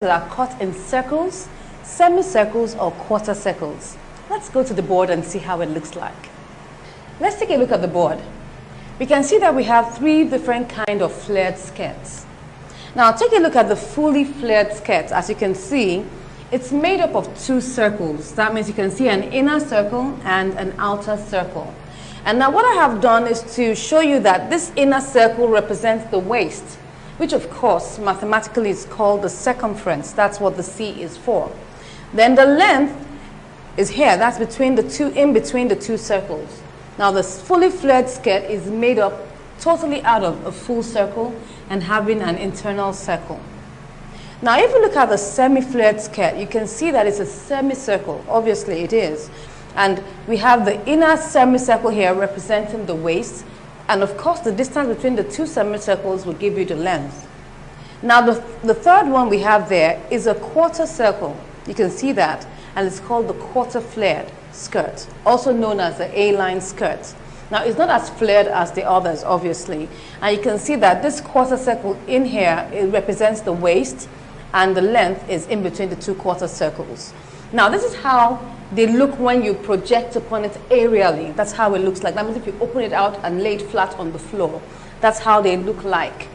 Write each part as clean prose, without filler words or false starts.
are cut in circles, semicircles, or quarter circles. Let's go to the board and see how it looks like. Let's take a look at the board. We can see that we have three different kinds of flared skirts. Now take a look at the fully flared skirt. As you can see, it's made up of two circles. That means you can see an inner circle and an outer circle. And now what I have done is to show you that this inner circle represents the waist, which of course mathematically is called the circumference. That's what the C is for. Then the length is here. That's between the two, in between the two circles. Now the fully flared skirt is made up totally out of a full circle and having an internal circle. Now if you look at the semi-flared skirt, you can see that it's a semicircle. Obviously it is. And we have the inner semicircle here representing the waist. And of course the distance between the two semicircles will give you the length. Now the third one we have there is a quarter circle. You can see that. And it's called the quarter flared skirt, also known as the A-line skirt. Now it's not as flared as the others, obviously. And you can see that this quarter circle in here, it represents the waist, and the length is in between the two quarter circles. Now this is how they look when you project upon it aerially. That's how it looks like. That means if you open it out and lay it flat on the floor, that's how they look like.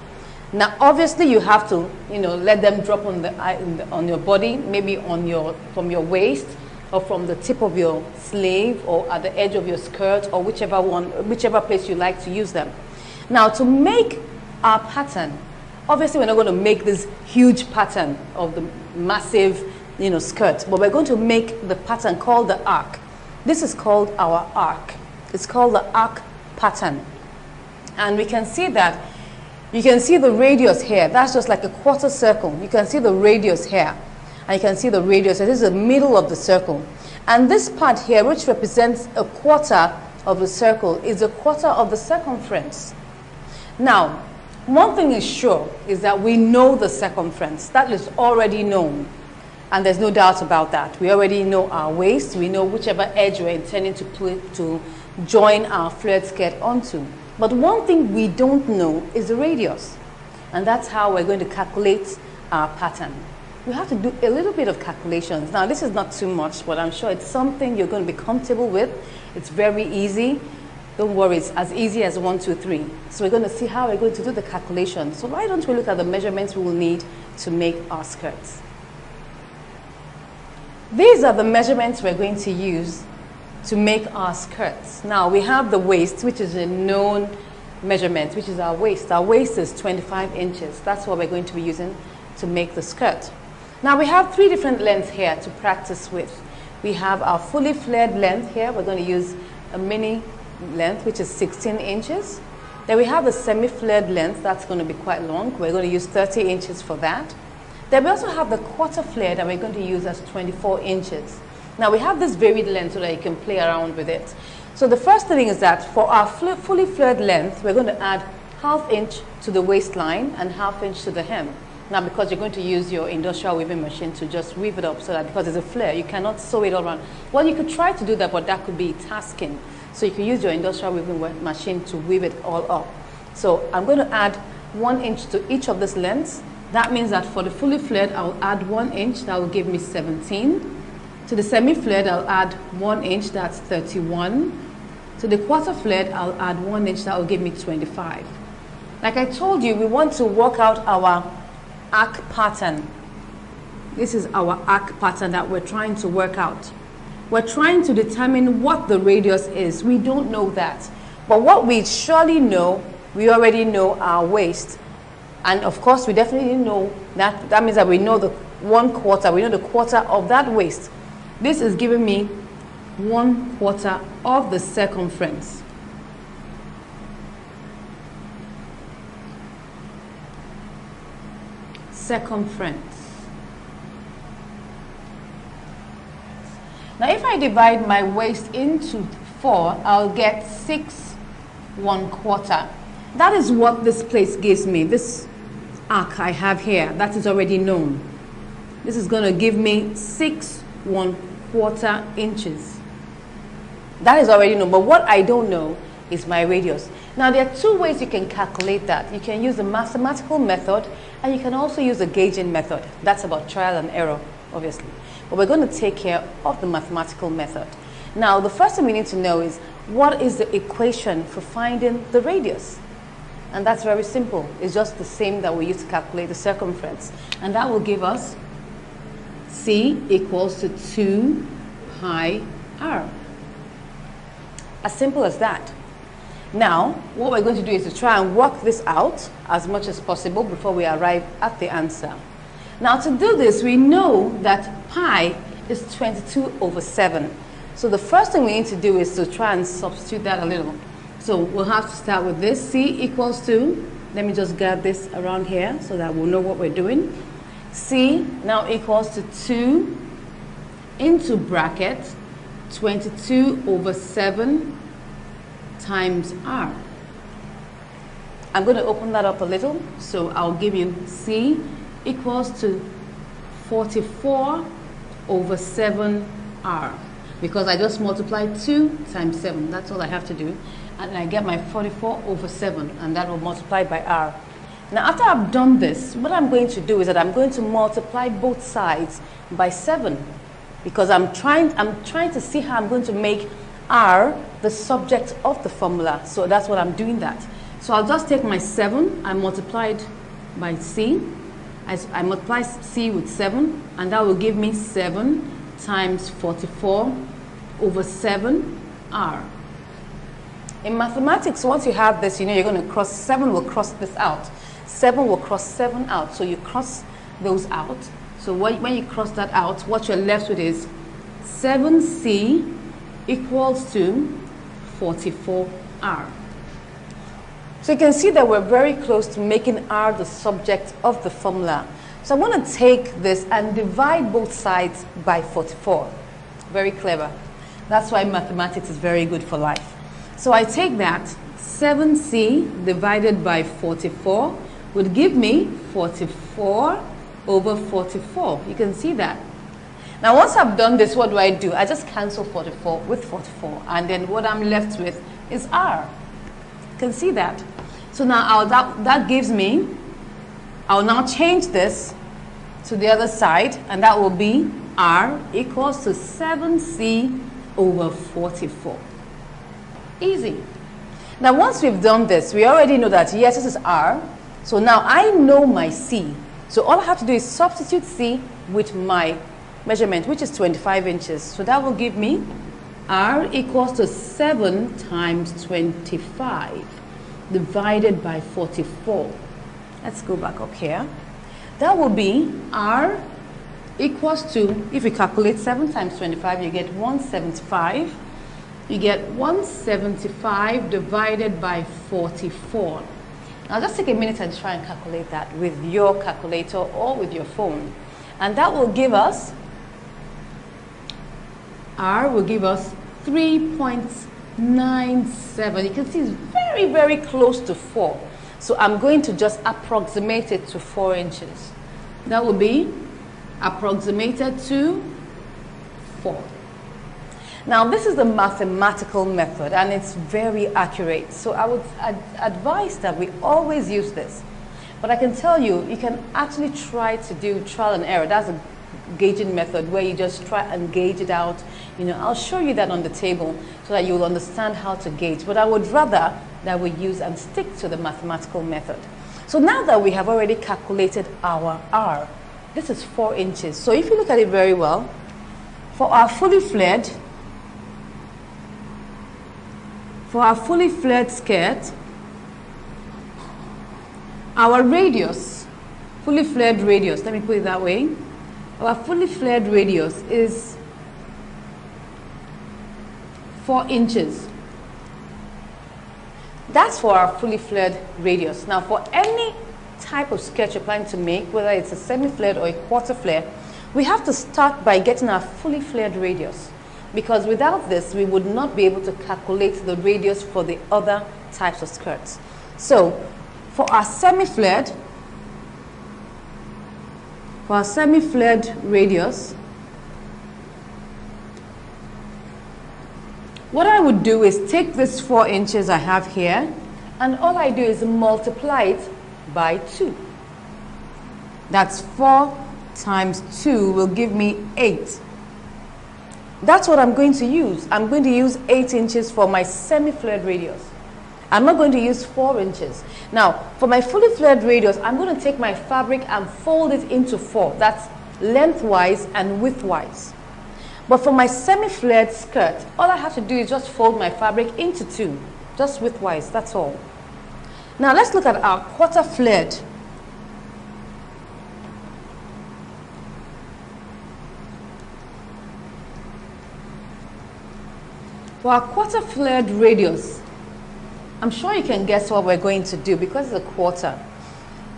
Now obviously you have to, let them drop on your body, maybe from your waist, or from the tip of your sleeve, or at the edge of your skirt, or whichever place you like to use them. Now to make our pattern, obviously we're not going to make this huge pattern of the massive skirt, but we're going to make the pattern called the arc. This is called our arc. It's called the arc pattern. And we can see that, you can see the radius here. That's just like a quarter circle. You can see the radius here. And you can see the radius. This is the middle of the circle. And this part here, which represents a quarter of the circle, is a quarter of the circumference. Now, one thing is sure is that we know the circumference. That is already known. And there's no doubt about that. We already know our waist. We know whichever edge we're intending to join our flared skirt onto. But one thing we don't know is the radius. And that's how we're going to calculate our pattern. We have to do a little bit of calculations. Now this is not too much, but I'm sure it's something you're going to be comfortable with. It's very easy. Don't worry, it's as easy as 1, 2, 3. So we're going to see how we're going to do the calculations. So why don't we look at the measurements we will need to make our skirts. These are the measurements we're going to use to make our skirts. Now we have the waist, which is a known measurement, which is our waist. Our waist is 25 inches. That's what we're going to be using to make the skirt. Now we have three different lengths here to practice with. We have our fully flared length here. We're going to use a mini length, which is 16 inches. Then we have the semi-flared length. That's going to be quite long. We're going to use 30 inches for that. Then we also have the quarter flared that we're going to use as 24 inches. Now we have this varied length so that you can play around with it. So the first thing is that for our fully flared length, we're going to add ½ inch to the waistline and ½ inch to the hem. Now because you're going to use your industrial weaving machine to just weave it up, so that because it's a flare, you cannot sew it all around. Well, you could try to do that, but that could be tasking. So you can use your industrial weaving machine to weave it all up. So I'm going to add 1 inch to each of these lengths. That means that for the fully flared, I'll add 1 inch. That will give me 17. To the semi-flared, I'll add 1 inch. That's 31. To the quarter flared, I'll add 1 inch. That will give me 25. Like I told you, we want to work out our arc pattern. This is our arc pattern that we're trying to work out. We're trying to determine what the radius is. We don't know that. But what we surely know, we already know our waist. And of course, we definitely know that. That means that we know the 1/4. We know the quarter of that waist. This is giving me 1/4 of the circumference. Circumference. Now if I divide my waist into 4, I'll get 6 1/4. That is what this place gives me. This arc I have here, that is already known. This is going to give me 6 1/4 inches. That is already known, but what I don't know is my radius. Now there are two ways you can calculate that. You can use the mathematical method and you can also use the gauging method. That's about trial and error, obviously. But we're going to take care of the mathematical method. Now the first thing we need to know is what is the equation for finding the radius? And that's very simple. It's just the same that we use to calculate the circumference. And that will give us C equals to 2 pi r. As simple as that. Now, what we're going to do is to try and work this out as much as possible before we arrive at the answer. Now, to do this, we know that pi is 22/7. So the first thing we need to do is to try and substitute that a little. So we'll have to start with this. C equals to, let me just get this around here so that we'll know what we're doing. C now equals to 2 into bracket 22/7 times r. I'm going to open that up a little, so I'll give you C equals to 44/7r, because I just multiplied 2 times 7. That's all I have to do, and I get my 44/7, and that will multiply by r. Now after I've done this, what I'm going to do is that I'm going to multiply both sides by 7, because I'm trying to see how I'm going to make r the subject of the formula. So that's what I'm doing that. So I'll just take my 7, I multiplied by C. I multiply C with 7, and that will give me 7 times 44/7r. In mathematics, once you have this, you know you're going to cross, 7 will cross this out. 7 will cross 7 out, so you cross those out. So when you cross that out, what you're left with is 7C equals to 44r. So you can see that we're very close to making r the subject of the formula. So I want to take this and divide both sides by 44. Very clever. That's why mathematics is very good for life. So I take that, 7C divided by 44 would give me 44/44. You can see that. Now once I've done this, what do? I just cancel 44 with 44, and then what I'm left with is r. You can see that. So now that gives me, I'll now change this to the other side, and that will be r equals to 7C/44. Easy. Now once we've done this, we already know that yes, this is r. So now I know my C. So all I have to do is substitute C with my measurement, which is 25 inches. So that will give me r equals to 7 times 25 divided by 44. Let's go back up here. That will be r equals to, if we calculate 7 times 25, you get 175. You get 175 divided by 44. Now just take a minute and try and calculate that with your calculator or with your phone. And that will give us, r will give us 3.97. You can see it's very, very close to 4. So I'm going to just approximate it to 4 inches. That will be approximated to 4. Now this is the mathematical method, and it's very accurate. So I would advise that we always use this. But I can tell you, you can actually try to do trial and error. That's a gauging method where you just try and gauge it out. You know, I'll show you that on the table so that you'll understand how to gauge. But I would rather that we use and stick to the mathematical method. So now that we have already calculated our r, this is 4 inches. So if you look at it very well, for our fully flared skirt, our radius, fully flared radius, let me put it that way, our fully flared radius is 4 inches. That's for our fully flared radius. Now for any type of skirt you're planning to make, whether it's a semi-flared or a quarter flare, we have to start by getting our fully flared radius. Because without this, we would not be able to calculate the radius for the other types of skirts. So for our semi-flared radius, what I would do is take this 4 inches I have here And all I do is multiply it by 2. That's 4 times 2 will give me 8. That's what I'm going to use. I'm going to use 8 inches for my semi-flared radius. I'm not going to use 4 inches. Now, for my fully flared radius, I'm going to take my fabric and fold it into 4. That's lengthwise and widthwise. But for my semi-flared skirt, all I have to do is just fold my fabric into 2, just widthwise, that's all. Now let's look at our quarter flared. For our quarter flared radius, I'm sure you can guess what we're going to do because it's a quarter.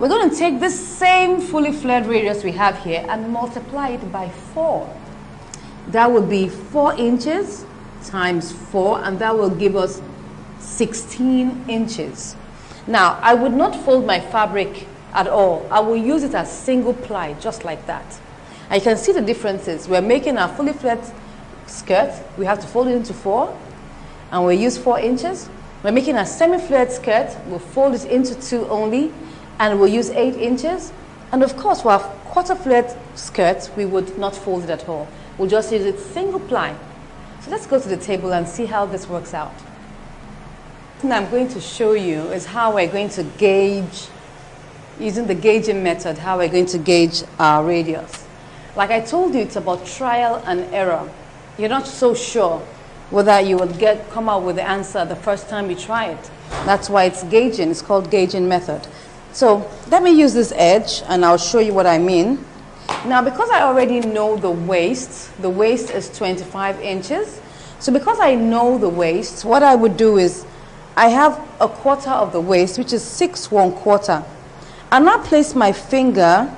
We're going to take this same fully flared radius we have here and multiply it by 4. That would be 4 inches times 4, and that will give us 16 inches. Now, I would not fold my fabric at all. I will use it as single ply, just like that. And you can see the differences. We're making our fully flared skirt. We have to fold it into 4, and we'll use 4 inches. We're making a semi-flared skirt. We'll fold it into 2 only, and we'll use 8 inches. And of course, for our quarter flared skirt, we would not fold it at all. We'll just use it single ply. So let's go to the table and see how this works out. What I'm going to show you is how we're going to gauge, using the gauging method, how we're going to gauge our radius. Like I told you, it's about trial and error. You're not so sure whether you will come out with the answer the first time you try it. That's why it's gauging. It's called gauging method. So let me use this edge and I'll show you what I mean. Now, because I already know the waist is 25 inches. So because I know the waist, what I would do is I have a quarter of the waist, which is 6 1/4. And I place my finger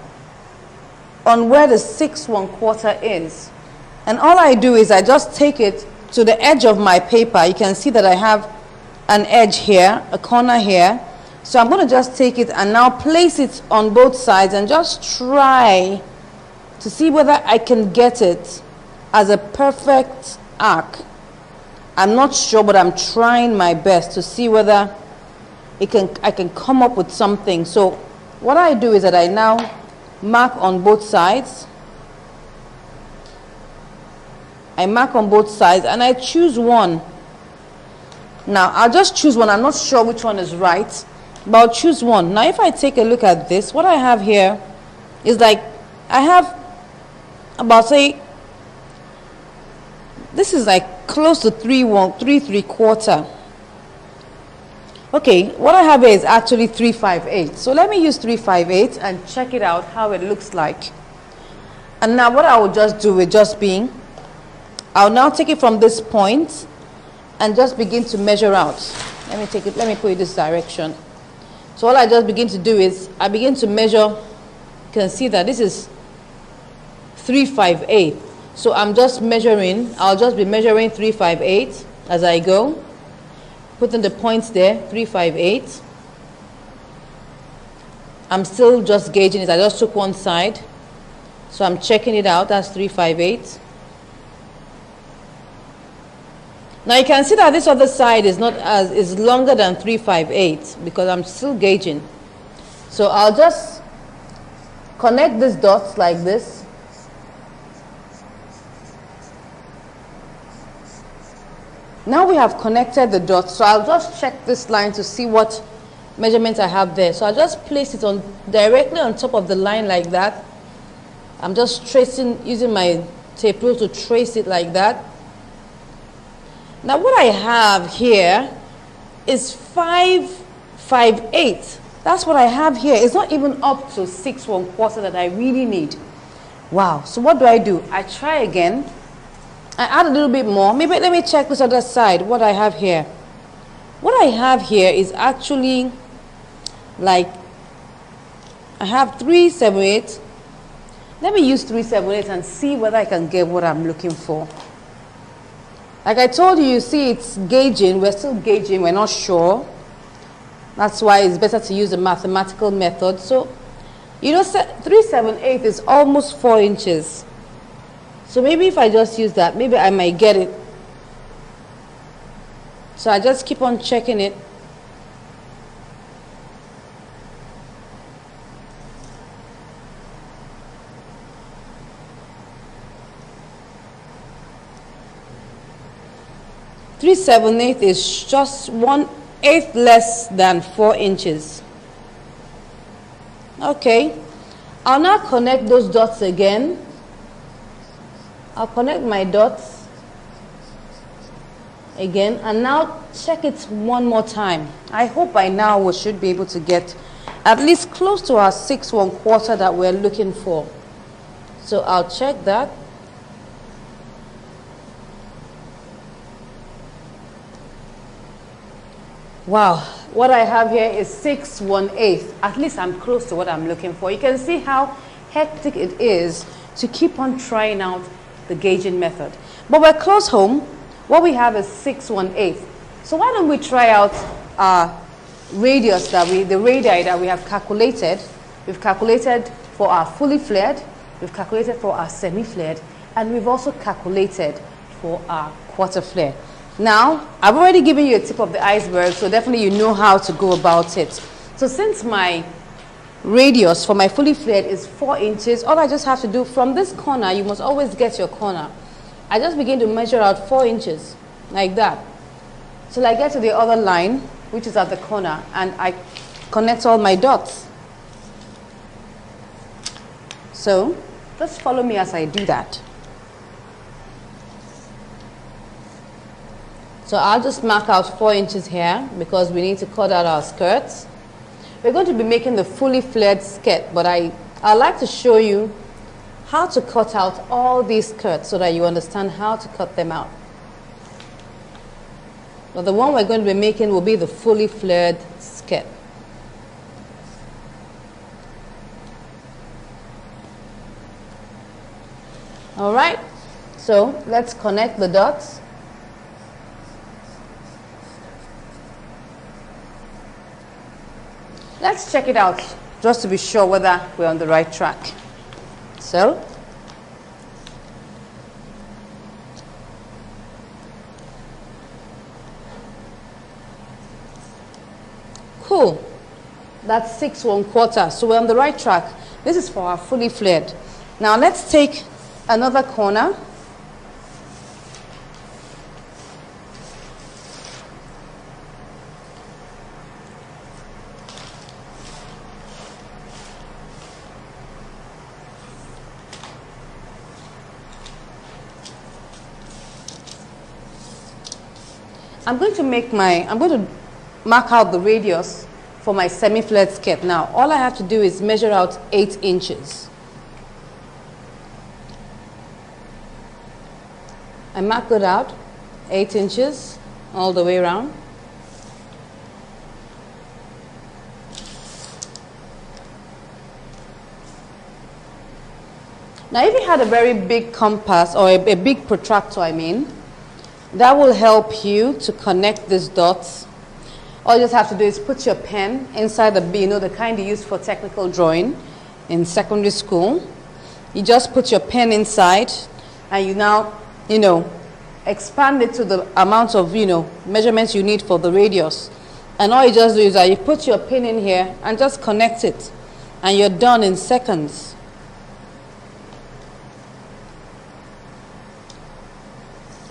on where the 6 1/4 is. And all I do is I just take it to the edge of my paper. You can see that I have an edge here, a corner here. So I'm going to just take it and now place it on both sides and just try to see whether I can get it as a perfect arc. I'm not sure, but I'm trying my best to see whether I can come up with something. So what I do is that I now mark on both sides. I mark on both sides and I choose one. Now I'll just choose one. I'm not sure which one is right, but I'll choose one. Now if I take a look at this, what I have here is like I have about, say, this is like close to 3 3/4. Okay, what I have here is actually 3/5/8. So let me use 3/5/8 and check it out how it looks like. And now what I will just do with just being, I'll now take it from this point and just begin to measure out. Let me put it this direction. So all I just begin to do is I begin to measure. You can see that this is 3/5/8. So I'm just measuring, I'll just be measuring 3/5/8 as I go. Putting the points there, 3/5/8. I'm still just gauging it. I just took one side. So I'm checking it out. That's 3/5/8. Now you can see that this other side is is longer than 3/5/8 because I'm still gauging. So I'll just connect these dots like this. Now we have connected the dots, so I'll just check this line to see what measurement I have there. So I'll just place it on directly on top of the line like that. I'm just tracing, using my tape rule to trace it like that. Now what I have here is 5/5/8. That's what I have here. It's not even up to 6 1/4 that I really need. Wow. So what do? I try again. I add a little bit more. Maybe let me check this other side, what I have here. What I have here is actually like, I have 3/7/8. Let me use 3/7/8 and see whether I can get what I'm looking for. Like I told you, you see it's gauging. We're still gauging. We're not sure. That's why it's better to use a mathematical method. So, you know, 3/7/8 is almost 4 inches. So maybe if I just use that, maybe I might get it. So I just keep on checking it. 3/7 is just 1/8 less than 4 inches. Okay, I'll now connect those dots again. I'll connect my dots again and now check it one more time. I hope by now we should be able to get at least close to our 6 1/4 that we're looking for. So I'll check that. Wow, what I have here is 6 1/8. At least I'm close to what I'm looking for. You can see how hectic it is to keep on trying out the gauging method. But we're close home. What we have is 6 1/8. So why don't we try out our radius the radii that we have calculated. We've calculated for our fully flared, we've calculated for our semi-flared, and we've also calculated for our quarter flare. Now, I've already given you a tip of the iceberg, so definitely you know how to go about it. So since my radius for my fully flared is 4 inches, all I just have to do from this corner, you must always get your corner. I just begin to measure out 4 inches, like that. Till I get to the other line, which is at the corner, and I connect all my dots. So, just follow me as I do that. So I'll just mark out 4 inches here because we need to cut out our skirts. We're going to be making the fully flared skirt, but I'd like to show you how to cut out all these skirts so that you understand how to cut them out. But the one we're going to be making will be the fully flared skirt. All right, so let's connect the dots. Let's check it out just to be sure whether we're on the right track. So, cool. That's 6 1/4. So we're on the right track. This is for our fully flared. Now let's take another corner. I'm going to mark out the radius for my semi-flared skirt. Now, all I have to do is measure out 8 inches. I mark it out, 8 inches all the way around. Now, if you had a very big compass or a big protractor, that will help you to connect these dots. All you just have to do is put your pen inside the the kind you use for technical drawing in secondary school. You just put your pen inside and you now, expand it to the amount of, measurements you need for the radius. And all you just do is that you put your pin in here and just connect it. And you're done in seconds.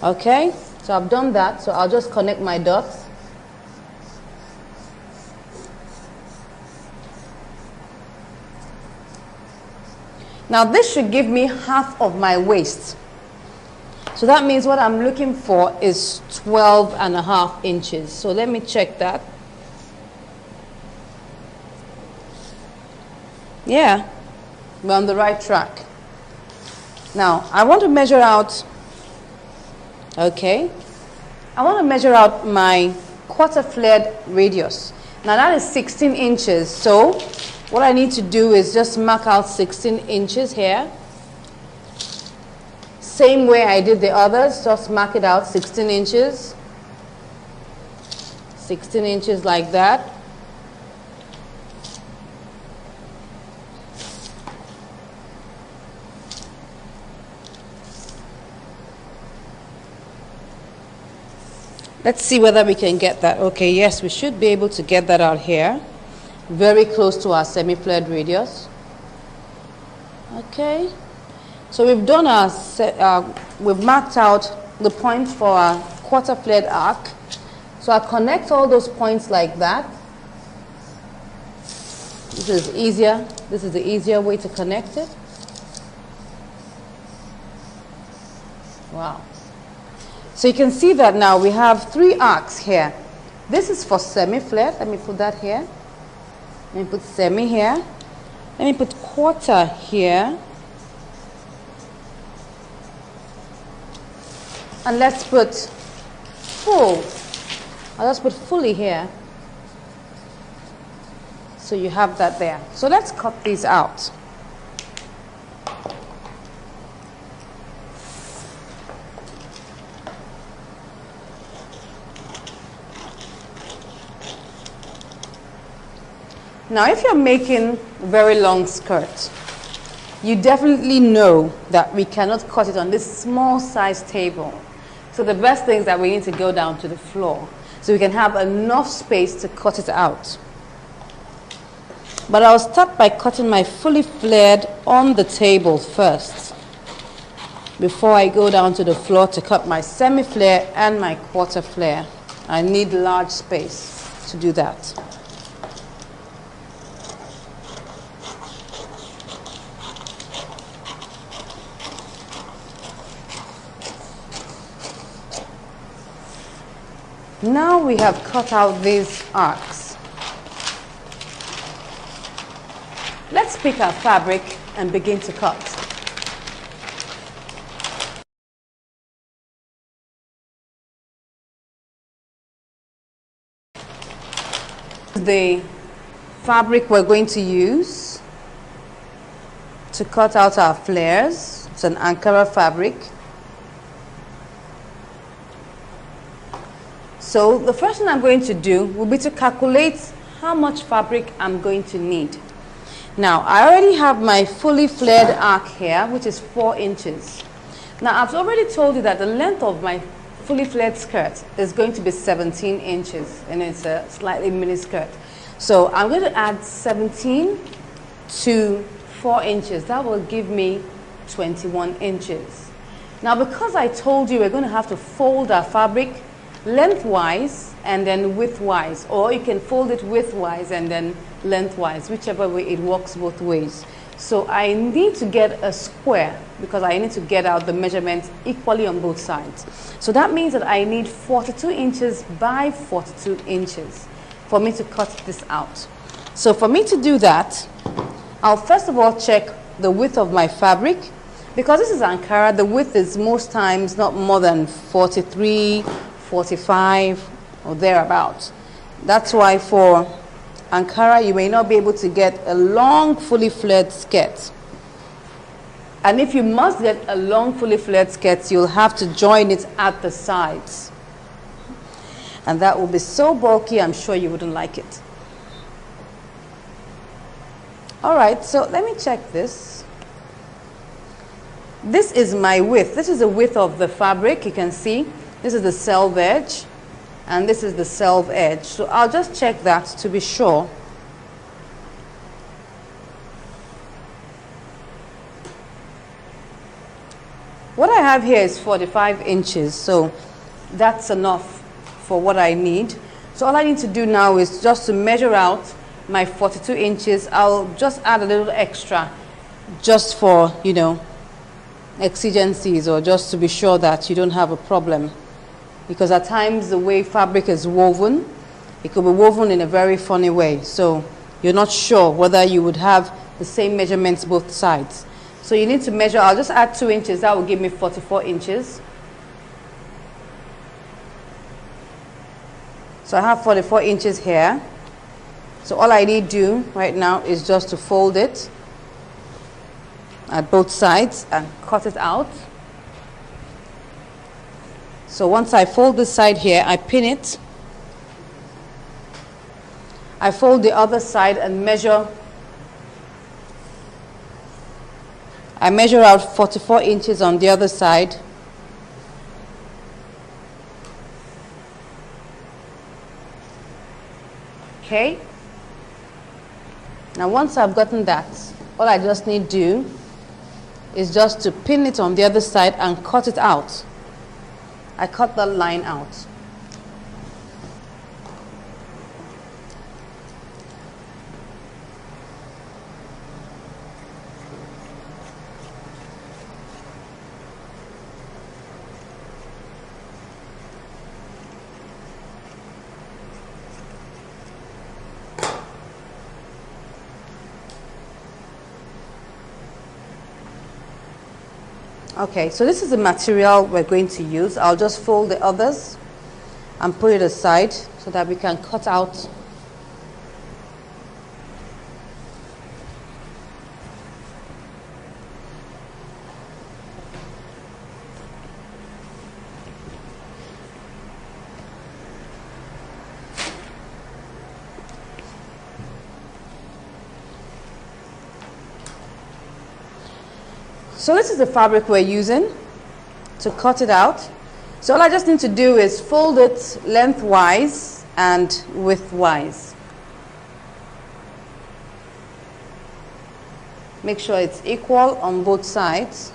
Okay, so I've done that, so I'll just connect my dots. Now this should give me half of my waist. So that means what I'm looking for is 12.5 inches. So let me check that. Yeah, we're on the right track. Now I want to measure out my quarter flared radius. Now that is 16 inches. So what I need to do is just mark out 16 inches here. Same way I did the others, just mark it out 16 inches. 16 inches like that. Let's see whether we can get that. Okay, yes, we should be able to get that out here. Very close to our semi-flared radius. Okay. So we've done we've marked out the points for our quarter flared arc. So I connect all those points like that. This is easier. This is the easier way to connect it. Wow. So you can see that now we have 3 arcs here. This is for semi-flared. Let me put that here. Let me put semi here. Let me put quarter here. And let's put full. I'll just put fully here. So you have that there. So let's cut these out. Now, if you're making a very long skirt, you definitely know that we cannot cut it on this small size table. So the best thing is that we need to go down to the floor so we can have enough space to cut it out. But I'll start by cutting my fully flared on the table first before I go down to the floor to cut my semi-flare and my quarter flare. I need large space to do that. Now we have cut out these arcs. Let's pick our fabric and begin to cut. The fabric we're going to use to cut out our flares. It's an Ankara fabric. So the first thing I'm going to do will be to calculate how much fabric I'm going to need. Now, I already have my fully flared arc here, which is 4 inches. Now, I've already told you that the length of my fully flared skirt is going to be 17 inches, and it's a slightly mini skirt. So I'm going to add 17 to 4 inches. That will give me 21 inches. Now, because I told you we're going to have to fold our fabric lengthwise and then widthwise, or you can fold it widthwise and then lengthwise, whichever way it works both ways. So I need to get a square because I need to get out the measurement equally on both sides. So that means that I need 42 inches by 42 inches for me to cut this out. So for me to do that, I'll first of all check the width of my fabric. Because this is Ankara, the width is most times not more than 43, 45 or thereabouts. That's why for Ankara you may not be able to get a long fully flared skirt. And if you must get a long fully flared skirt, you'll have to join it at the sides. And that will be so bulky, I'm sure you wouldn't like it. Alright, so let me check this. This is my width. This is the width of the fabric, you can see. This is the selve edge, and this is the selve edge. So I'll just check that to be sure. What I have here is 45 inches, so that's enough for what I need. So all I need to do now is just to measure out my 42 inches. I'll just add a little extra just for, you know, exigencies, or just to be sure that you don't have a problem. Because at times the way fabric is woven, it could be woven in a very funny way. So you're not sure whether you would have the same measurements both sides. So you need to measure. I'll just add 2 inches. That will give me 44 inches. So I have 44 inches here. So all I need to do right now is just to fold it at both sides and cut it out. So once I fold this side here, I pin it. I fold the other side and measure. I measure out 44 inches on the other side. Okay. Now once I've gotten that, all I just need to do is just to pin it on the other side and cut it out. I cut that line out. Okay, so this is the material we're going to use. I'll just fold the others and put it aside so that we can cut out . So this is the fabric we're using to cut it out. So all I just need to do is fold it lengthwise and widthwise. Make sure it's equal on both sides.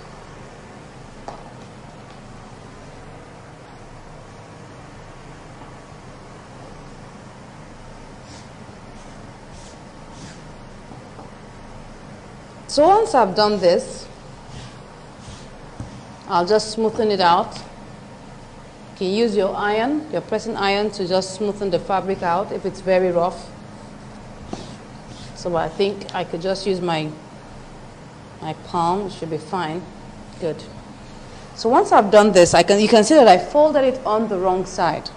So once I've done this, I'll just smoothen it out. You can use your iron, your pressing iron, to just smoothen the fabric out if it's very rough. So I think I could just use my palm. It should be fine. Good. So once I've done this, you can see that I folded it on the wrong side.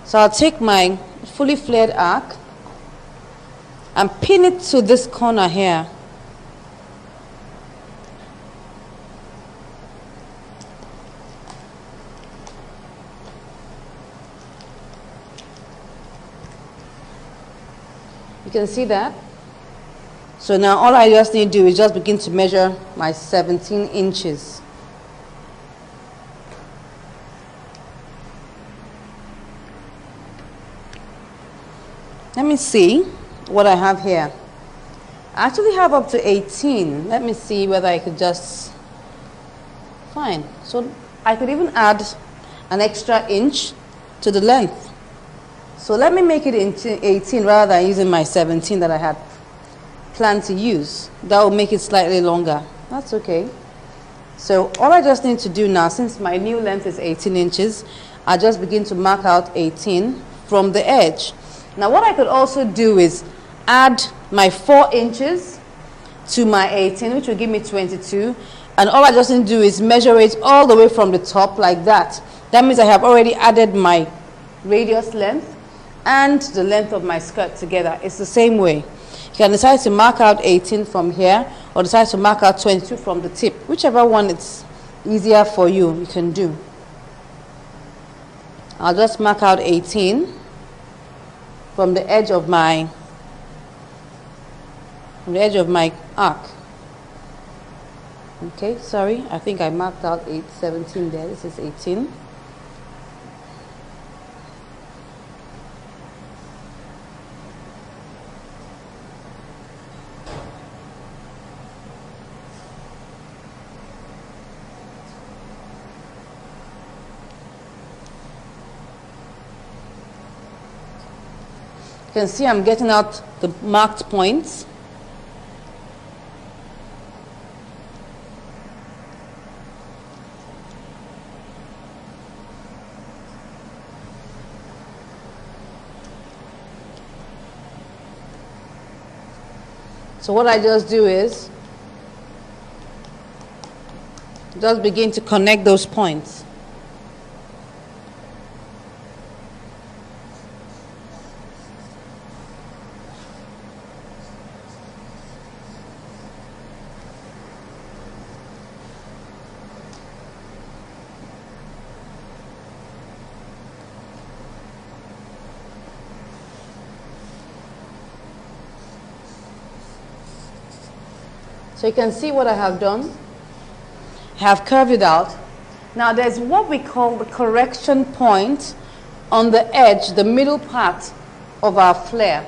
So I'll take my fully flared arc and pin it to this corner here. You can see that. So now all I just need to do is just begin to measure my 17 inches. Let me see what I have here. I actually have up to 18. Let me see whether I could just... Fine. So I could even add an extra inch to the length. So let me make it into 18 rather than using my 17 that I had planned to use. That will make it slightly longer. That's okay. So all I just need to do now, since my new length is 18 inches, I just begin to mark out 18 from the edge. Now what I could also do is add my 4 inches to my 18, which will give me 22. And all I just need to do is measure it all the way from the top like that. That means I have already added my radius length and the length of my skirt together. It's the same way. You can decide to mark out 18 from here or decide to mark out 22 from the tip. Whichever one it's easier for you, you can do. I'll just mark out 18 from the edge of my arc. Okay, sorry, I think I marked out 17 there. This is 18. You can see I'm getting out the marked points. So what I just do is just begin to connect those points. So you can see what I have done. I have curved it out. Now there's what we call the correction point on the edge, the middle part of our flare.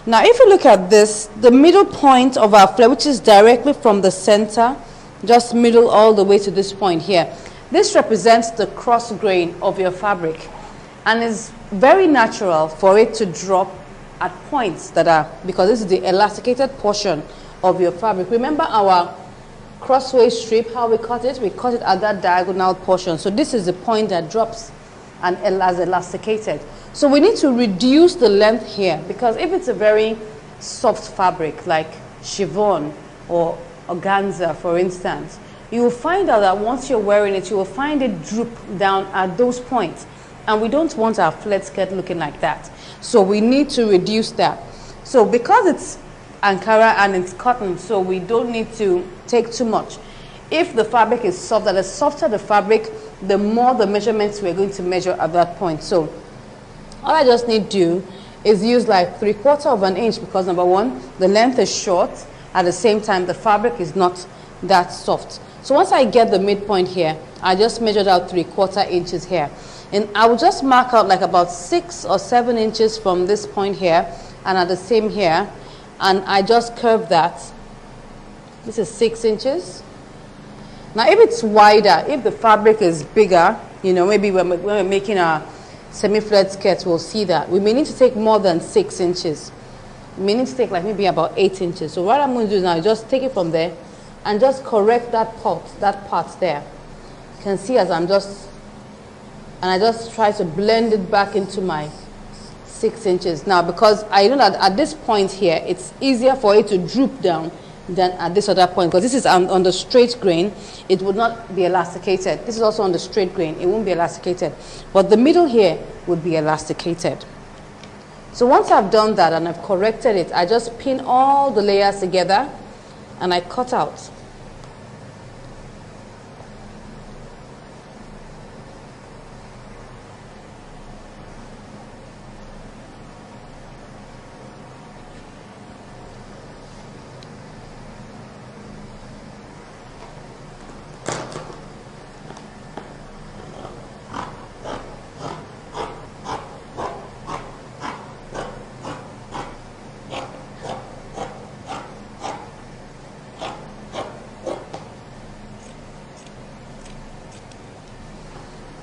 Now if you look at this, the middle point of our flare, which is directly from the center, just middle all the way to this point here, This represents the cross grain of your fabric, and it's very natural for it to drop at points that are, because this is the elasticated portion of your fabric. Remember our crossways strip, how we cut it? We cut it at that diagonal portion. So this is the point that drops and has elasticated. So we need to reduce the length here, because if it's a very soft fabric like chiffon or organza, for instance, you will find out that once you're wearing it, you will find it droop down at those points. And we don't want our flared skirt looking like that. So we need to reduce that. So because it's Ankara and it's cotton, so we don't need to take too much. If the fabric is soft, the softer the fabric, the more the measurements we're going to measure at that point. So all I just need to do is use like 3/4 of an inch, because number one, the length is short. At the same time, the fabric is not that soft. So once I get the midpoint here, I just measured out 3/4 inches here. And I will just mark out like about 6 or 7 inches from this point here, and at the same here, and I just curve that. This is 6 inches. Now if it's wider, if the fabric is bigger, you know, maybe when we're making a semi-flared skirt, we'll see that. We may need to take more than 6 inches. We may need to take like maybe about 8 inches. So what I'm going to do now is just take it from there and just correct that part there. You can see as I'm just, and I just try to blend it back into my 6 inches. Now, because I know that at this point here, it's easier for it to droop down than at this other point, because this is on the straight grain, it would not be elasticated. This is also on the straight grain, it won't be elasticated. But the middle here would be elasticated. So once I've done that and I've corrected it, I just pin all the layers together and I cut out.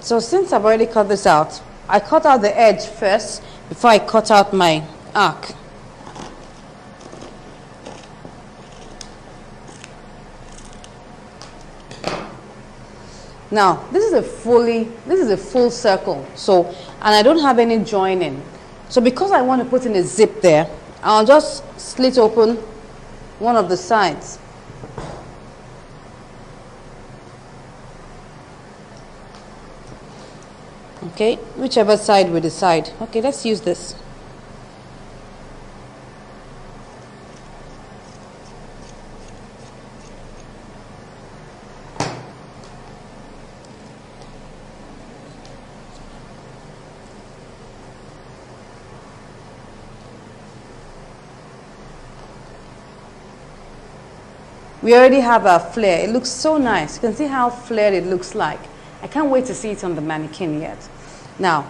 So since I've already cut this out, I cut out the edge first before I cut out my arc. Now, this is a full circle. So, and I don't have any joining. So because I want to put in a zip there, I'll just slit open one of the sides. Okay, whichever side we decide. Okay, let's use this. We already have our flare. It looks so nice. You can see how flared it looks like. I can't wait to see it on the mannequin yet. Now,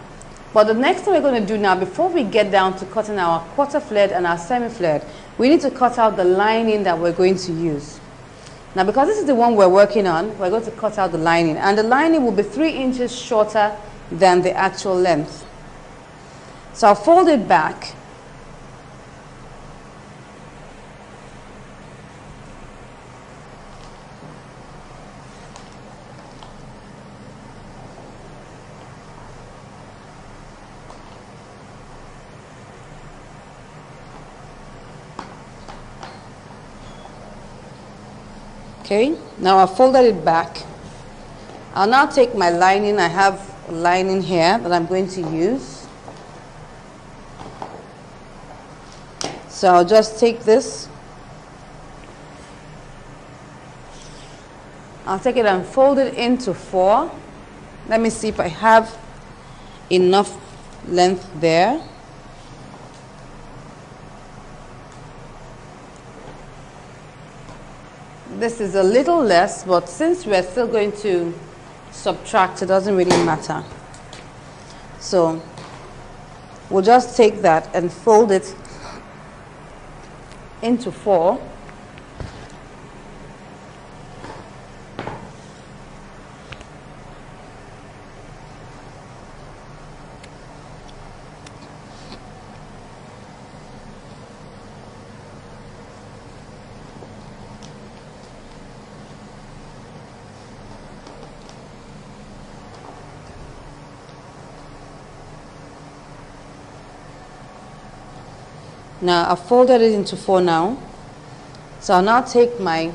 but the next thing we're going to do now, before we get down to cutting our quarter flared and our semi-flared, we need to cut out the lining that we're going to use. Now, because this is the one we're working on, we're going to cut out the lining. And the lining will be 3 inches shorter than the actual length. So I'll fold it back. Okay, now I've folded it back. I'll now take my lining. I have a lining here that I'm going to use. So I'll just take this. I'll take it and fold it into 4. Let me see if I have enough length there. This is a little less, but since we're still going to subtract, it doesn't really matter. So we'll just take that and fold it into 4. Now I've folded it into 4 now. So I'll now take my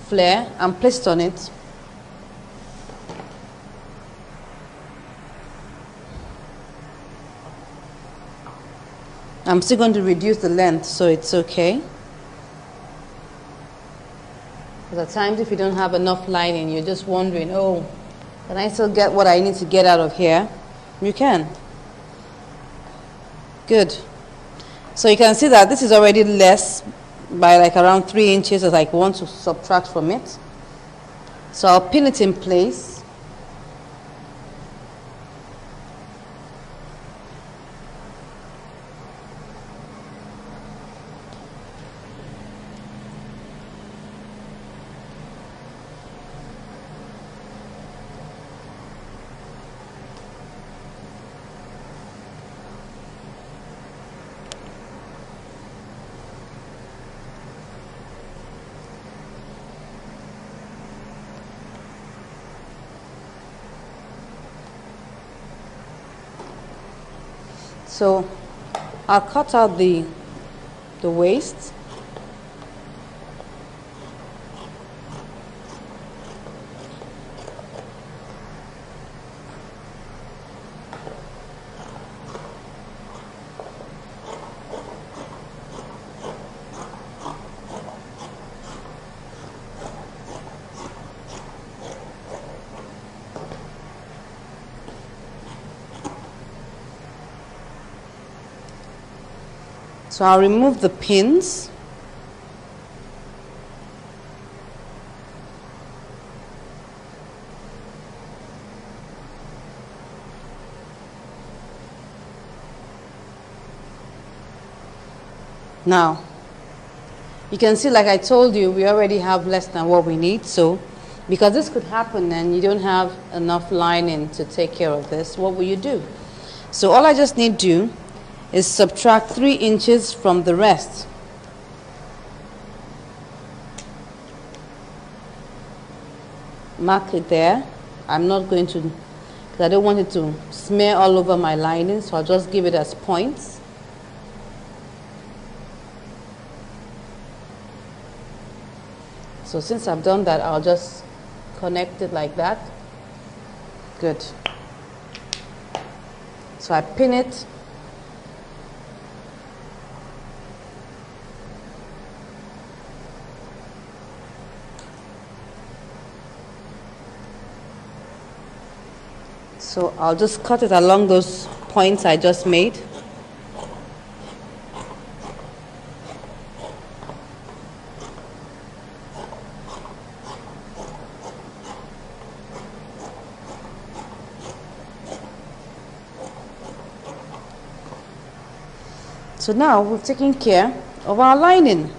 flare and place it on it. I'm still going to reduce the length so it's okay. Because at times if you don't have enough lining, you're just wondering, oh, can I still get what I need to get out of here? You can. Good. So you can see that this is already less by like around 3 inches as I want to subtract from it. So I'll pin it in place. So I'll cut out the waist. So I'll remove the pins. Now, you can see, like I told you, we already have less than what we need. So, because this could happen and you don't have enough lining to take care of this, what will you do? So all I just need to do is subtract 3 inches from the rest. Mark it there. I'm not going to, because I don't want it to smear all over my lining, so I'll just give it as points. So since I've done that, I'll just connect it like that. Good. So I pin it. So I'll just cut it along those points I just made. So now we've taken care of our lining.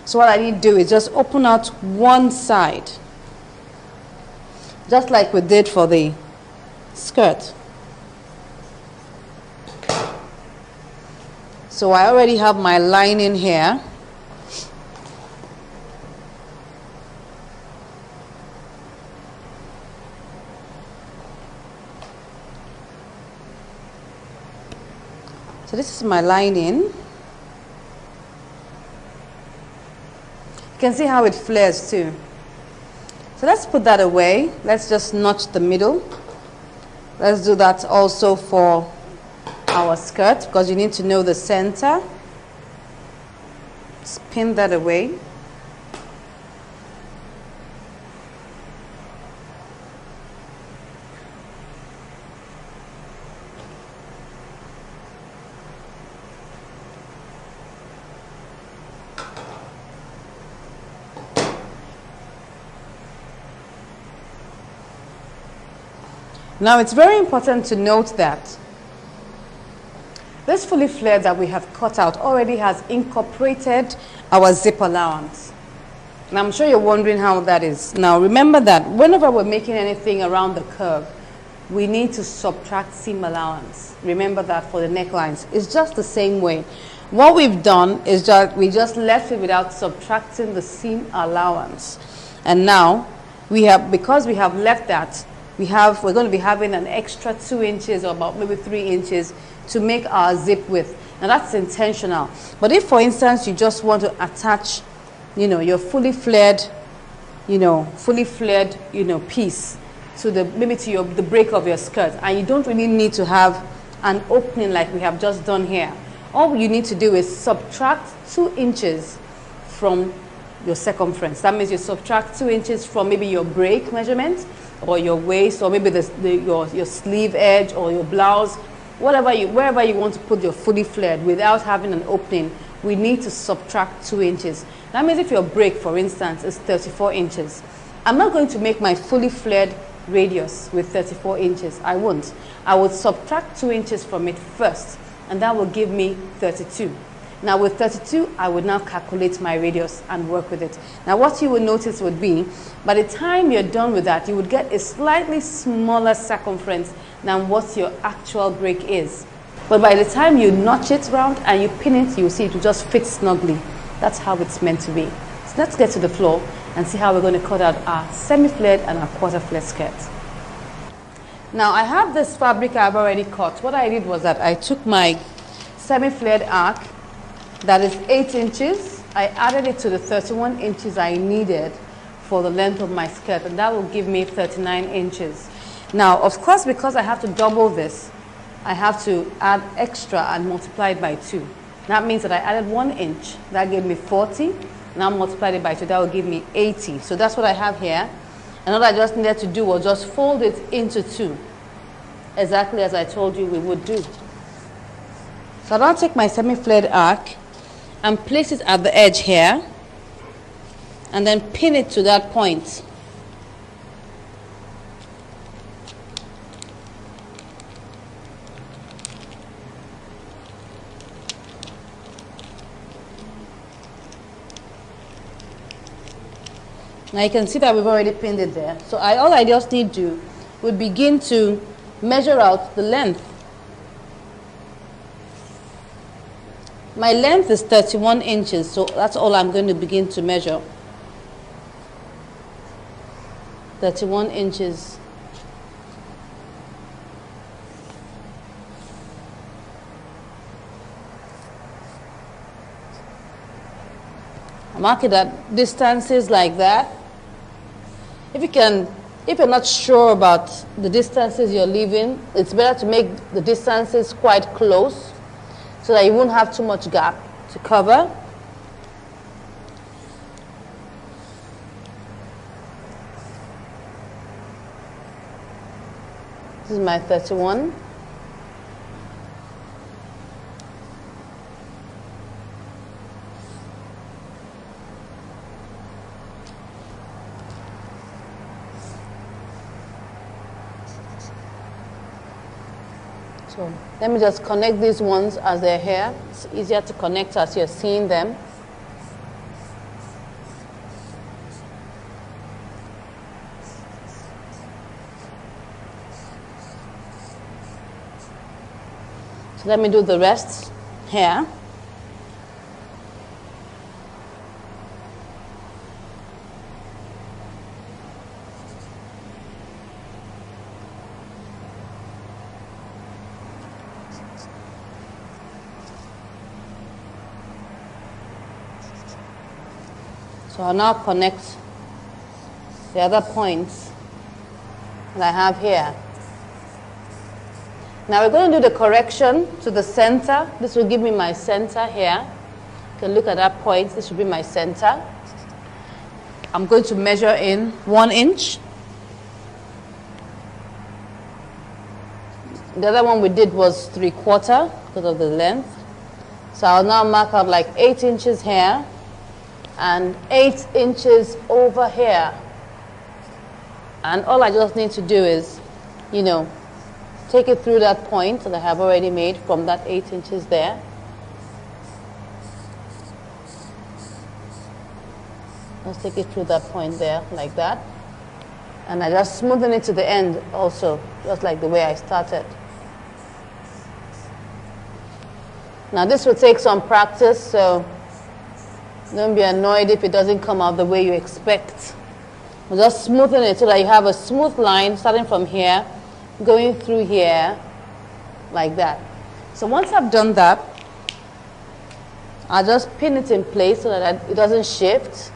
So what I need to do is just open out one side, just like we did for the skirt. So I already have my lining here. So this is my lining. You can see how it flares too. So let's put that away. Let's just notch the middle. Let's do that also for our skirt, because you need to know the center. Just pin that away. Now it's very important to note that this fully flared that we have cut out already has incorporated our zip allowance. And I'm sure you're wondering how that is. Now remember that whenever we're making anything around the curve, we need to subtract seam allowance. Remember that for the necklines. It's just the same way. What we've done is that we just left it without subtracting the seam allowance. And now we have, because we have left that, we're going to be having an extra 2 inches or about maybe 3 inches to make our zip width. Now that's intentional. But if, for instance, you just want to attach, your fully flared, piece to the break of your skirt, and you don't really need to have an opening like we have just done here. All you need to do is subtract 2 inches from your circumference. That means you subtract 2 inches from maybe your break measurement, or your waist, or maybe your sleeve edge, or your blouse, wherever you want to put your fully flared without having an opening. We need to subtract 2 inches. That means if your break, for instance, is 34 inches, I'm not going to make my fully flared radius with 34 inches. I won't. I would subtract 2 inches from it first, and that will give me 32. Now with 32, I would now calculate my radius and work with it. Now what you will notice would be, by the time you're done with that, you would get a slightly smaller circumference than what your actual break is. But by the time you notch it round and you pin it, you'll see it will just fit snugly. That's how it's meant to be. So let's get to the floor and see how we're going to cut out our semi-flared and our quarter-flared skirt. Now I have this fabric I've already cut. What I did was that I took my semi-flared arc, that is 8 inches. I added it to the 31 inches I needed for the length of my skirt, and that will give me 39 inches. Now, of course, because I have to double this, I have to add extra and multiply it by 2. That means that I added 1 inch. That gave me 40. Now multiplied it by 2. That will give me 80. So that's what I have here. And all I just needed to do was just fold it into 2, exactly as I told you we would do. So I'll now take my semi-flared arc and place it at the edge here, and then pin it to that point. Now you can see that we've already pinned it there. So all I just need to do would begin to measure out the length. My length is 31 inches, so that's all I'm going to begin to measure. 31 inches. I mark it at distances like that. If you're not sure about the distances you're leaving, it's better to make the distances quite close so that you won't have too much gap to cover. This is my 31. So let me just connect these ones as they're here. It's easier to connect as you're seeing them. So let me do the rest here. So I'll now connect the other points that I have here. Now we're going to do the correction to the center. This will give me my center here. You can look at that point. This should be my center. I'm going to measure in 1 inch. The other one we did was 3/4 because of the length. So I'll now mark out like 8 inches here and 8 inches over here. And all I just need to do is, take it through that point that I have already made from that 8 inches there. Let's take it through that point there, like that. And I just smoothen it to the end also, just like the way I started. Now this will take some practice, so don't be annoyed if it doesn't come out the way you expect. We'll just smoothen it so that you have a smooth line starting from here, going through here, like that. So once I've done that, I'll just pin it in place so that it doesn't shift.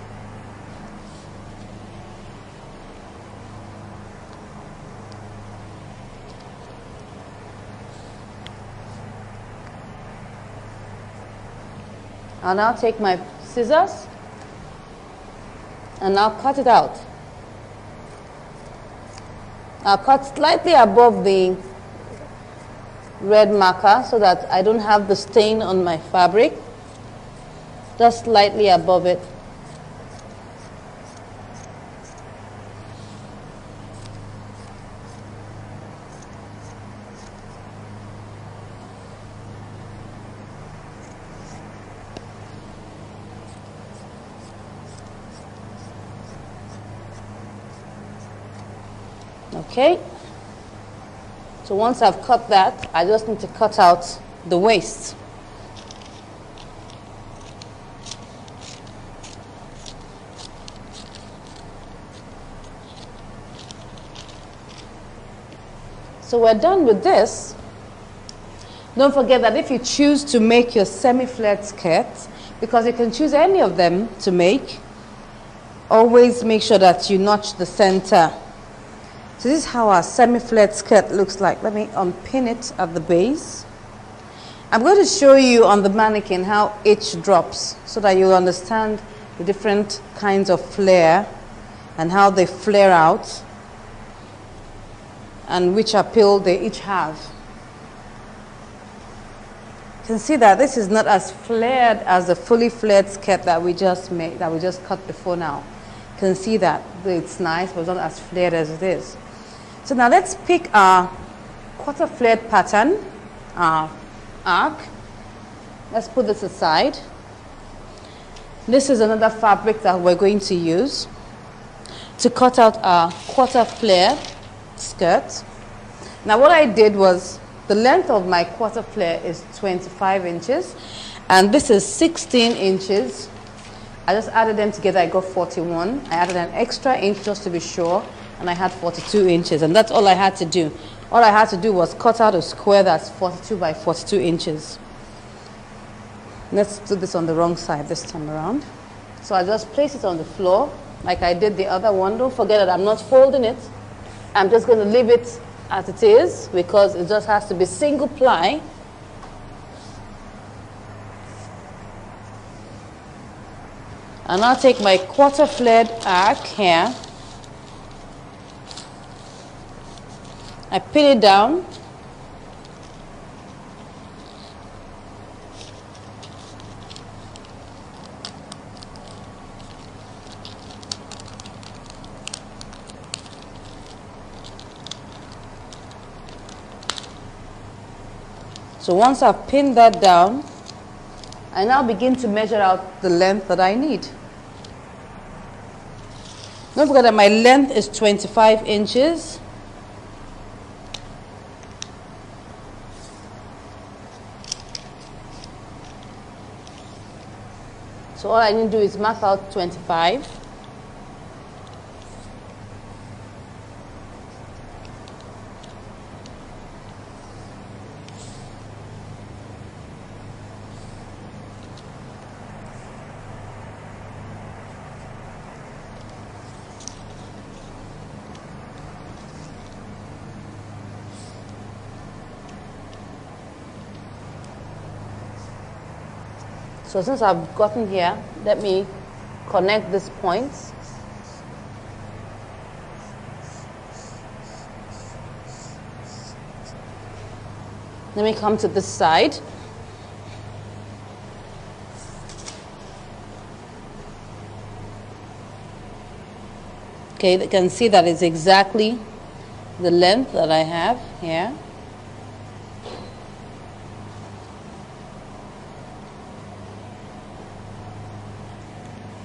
I'll now take my scissors and I'll cut it out. I'll cut slightly above the red marker so that I don't have the stain on my fabric. Just slightly above it. Okay, so once I've cut that, I just need to cut out the waist. So we're done with this. Don't forget that if you choose to make your semi-flared skirt, because you can choose any of them to make, always make sure that you notch the center. So this is how our semi-flared skirt looks like. Let me unpin it at the base. I'm going to show you on the mannequin how each drops so that you'll understand the different kinds of flare and how they flare out and which appeal they each have. You can see that this is not as flared as the fully flared skirt that we just made, that we just cut before now. You can see that it's nice, but it's not as flared as it is. So now let's pick our quarter flared pattern, our arc. Let's put this aside. This is another fabric that we're going to use to cut out our quarter flare skirt. Now what I did was, the length of my quarter flare is 25 inches and this is 16 inches. I just added them together, I got 41. I added an extra inch just to be sure, and I had 42 inches, and that's all I had to do. All I had to do was cut out a square that's 42 by 42 inches. Let's do this on the wrong side this time around. So I just place it on the floor like I did the other one. Don't forget that I'm not folding it. I'm just going to leave it as it is because it just has to be single ply. And I'll take my quarter flared arc here. I pin it down. So once I've pinned that down, I now begin to measure out the length that I need. Don't forget that my length is 25 inches. So all I need to do is mark out 25. So since I've gotten here, let me connect these points. Let me come to this side. Okay, you can see that it's exactly the length that I have here.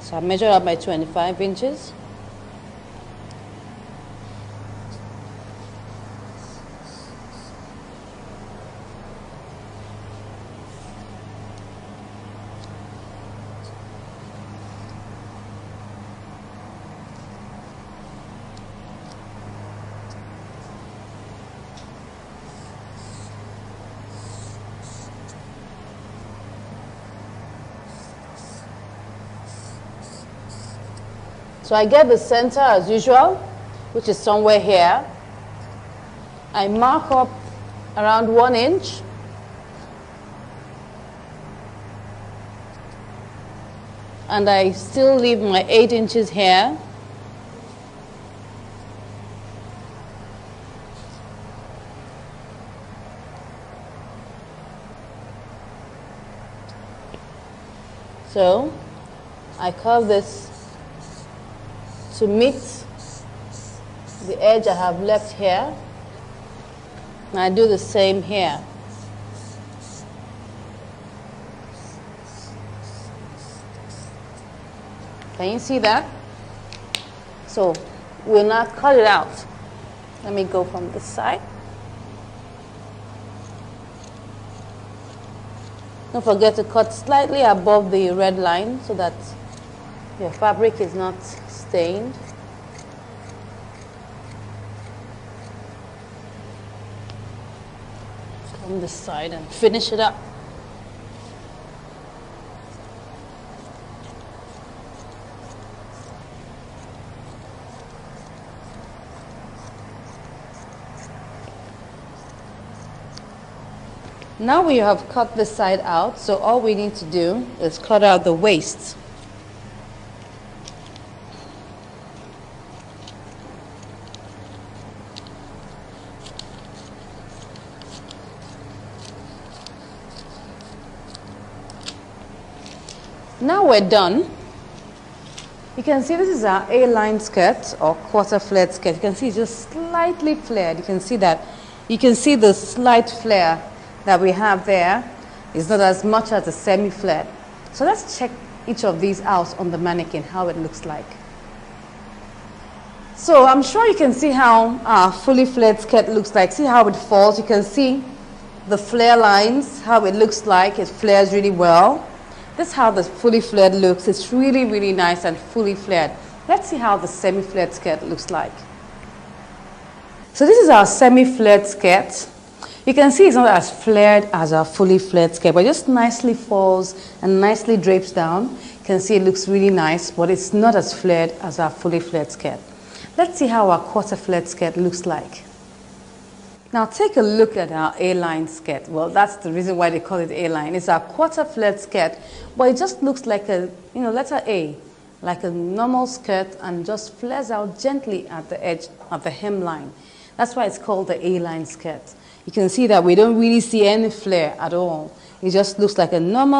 So I measured up my 25 inches. So I get the center as usual, which is somewhere here. I mark up around 1 inch. And I still leave my 8 inches here. So I curve this to meet the edge I have left here. And I do the same here. Can you see that? So we'll now cut it out. Let me go from this side. Don't forget to cut slightly above the red line so that your fabric is not stained. From this side and finish it up. Now we have cut this side out, so all we need to do is cut out the waist. Now we're done. You can see this is our A-line skirt or quarter flared skirt. You can see it's just slightly flared. You can see that. You can see the slight flare that we have there is not as much as a semi-flared. So let's check each of these out on the mannequin, how it looks like. So I'm sure you can see how our fully flared skirt looks like. See how it falls. You can see the flare lines, how it looks like. It flares really well. This is how the fully flared looks. It's really, really nice and fully flared. Let's see how the semi-flared skirt looks like. So this is our semi-flared skirt. You can see it's not as flared as our fully flared skirt, but it just nicely falls and nicely drapes down. You can see it looks really nice, but it's not as flared as our fully flared skirt. Let's see how our quarter flared skirt looks like. Now take a look at our A-line skirt. Well, that's the reason why they call it A-line. It's our quarter flared skirt, but it just looks like a, letter A, like a normal skirt, and just flares out gently at the edge of the hemline. That's why it's called the A-line skirt. You can see that we don't really see any flare at all. It just looks like a normal